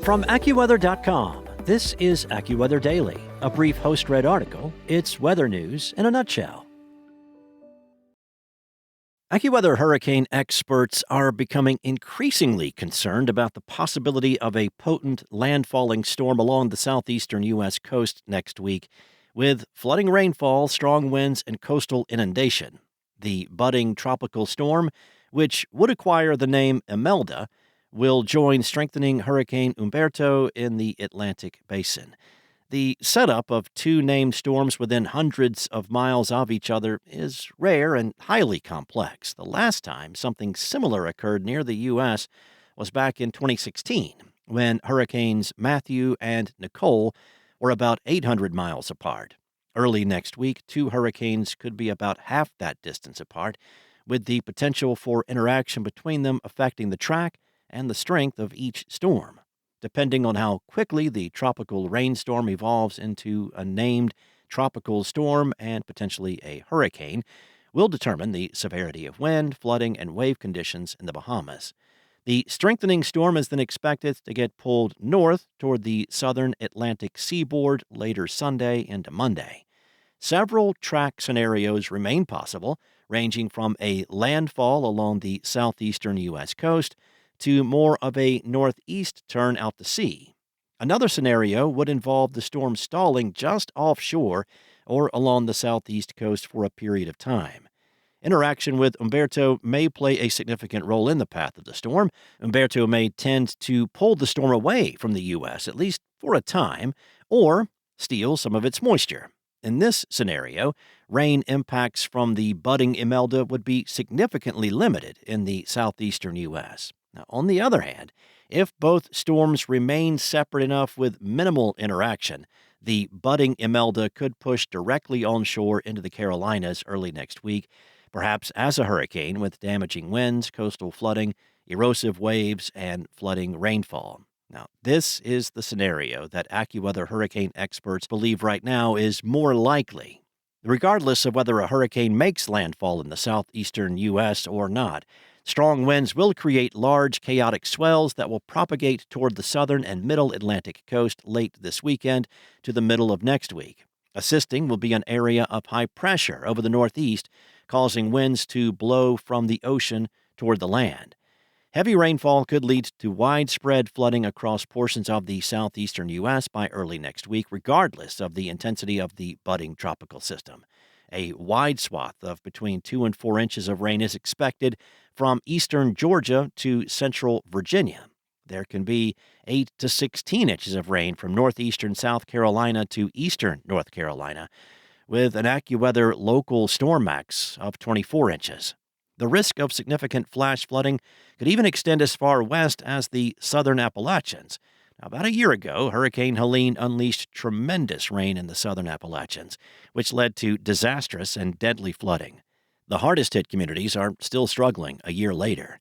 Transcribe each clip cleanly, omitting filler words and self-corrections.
From AccuWeather.com, this is AccuWeather Daily, a brief host-read article. It's weather news in a nutshell. AccuWeather hurricane experts are becoming increasingly concerned about the possibility of a potent landfalling storm along the southeastern U.S. coast next week, with flooding rainfall, strong winds, and coastal inundation. The budding tropical storm, which would acquire the name Imelda, will join strengthening Hurricane Humberto in the Atlantic basin. The setup of two named storms within hundreds of miles of each other is rare and highly complex. The last time something similar occurred near the U.S. was back in 2016, when Hurricanes Matthew and Nicole were about 800 miles apart. Early next week, two hurricanes could be about half that distance apart, with the potential for interaction between them affecting the track and the strength of each storm. Depending on how quickly the tropical rainstorm evolves into a named tropical storm and potentially a hurricane, will determine the severity of wind, flooding, and wave conditions in the Bahamas. The strengthening storm is then expected to get pulled north toward the southern Atlantic seaboard later Sunday into Monday. Several track scenarios remain possible, ranging from a landfall along the southeastern U.S. coast to more of a northeast turn out to sea. Another scenario would involve the storm stalling just offshore or along the southeast coast for a period of time. Interaction with Humberto may play a significant role in the path of the storm. Humberto may tend to pull the storm away from the U.S., at least for a time, or steal some of its moisture. In this scenario, rain impacts from the budding Imelda would be significantly limited in the southeastern U.S. Now, on the other hand, if both storms remain separate enough with minimal interaction, the budding Imelda could push directly onshore into the Carolinas early next week, perhaps as a hurricane with damaging winds, coastal flooding, erosive waves, and flooding rainfall. Now, this is the scenario that AccuWeather hurricane experts believe right now is more likely. Regardless of whether a hurricane makes landfall in the southeastern U.S. or not, strong winds will create large, chaotic swells that will propagate toward the southern and middle Atlantic coast late this weekend to the middle of next week. Assisting will be an area of high pressure over the northeast, causing winds to blow from the ocean toward the land. Heavy rainfall could lead to widespread flooding across portions of the southeastern U.S. by early next week, regardless of the intensity of the budding tropical system. A wide swath of between 2 and 4 inches of rain is expected from eastern Georgia to central Virginia. There can be 8 to 16 inches of rain from northeastern South Carolina to eastern North Carolina, with an AccuWeather local storm max of 24 inches. The risk of significant flash flooding could even extend as far west as the southern Appalachians. Now, about a year ago, Hurricane Helene unleashed tremendous rain in the southern Appalachians, which led to disastrous and deadly flooding. The hardest-hit communities are still struggling a year later.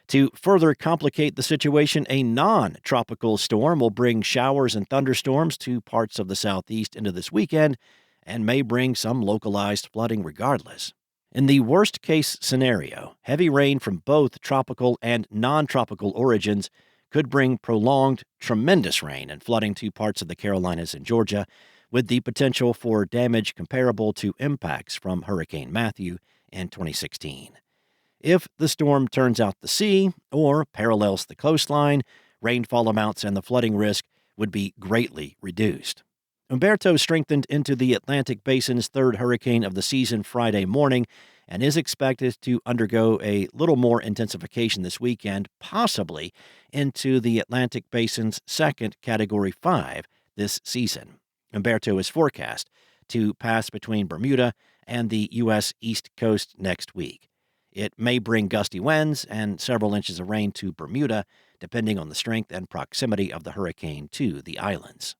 To further complicate the situation, a non-tropical storm will bring showers and thunderstorms to parts of the southeast into this weekend and may bring some localized flooding regardless. In the worst-case scenario, heavy rain from both tropical and non-tropical origins could bring prolonged, tremendous rain and flooding to parts of the Carolinas and Georgia, with the potential for damage comparable to impacts from Hurricane Matthew in 2016. If the storm turns out to sea or parallels the coastline, rainfall amounts and the flooding risk would be greatly reduced. Humberto strengthened into the Atlantic Basin's third hurricane of the season Friday morning and is expected to undergo a little more intensification this weekend, possibly into the Atlantic Basin's second Category 5 this season. Humberto is forecast to pass between Bermuda and the U.S. East Coast next week. It may bring gusty winds and several inches of rain to Bermuda, depending on the strength and proximity of the hurricane to the islands.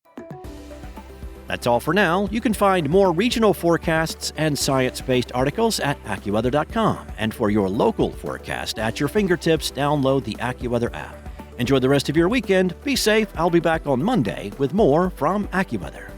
That's all for now. You can find more regional forecasts and science-based articles at AccuWeather.com. And for your local forecast at your fingertips, download the AccuWeather app. Enjoy the rest of your weekend. Be safe. I'll be back on Monday with more from AccuWeather.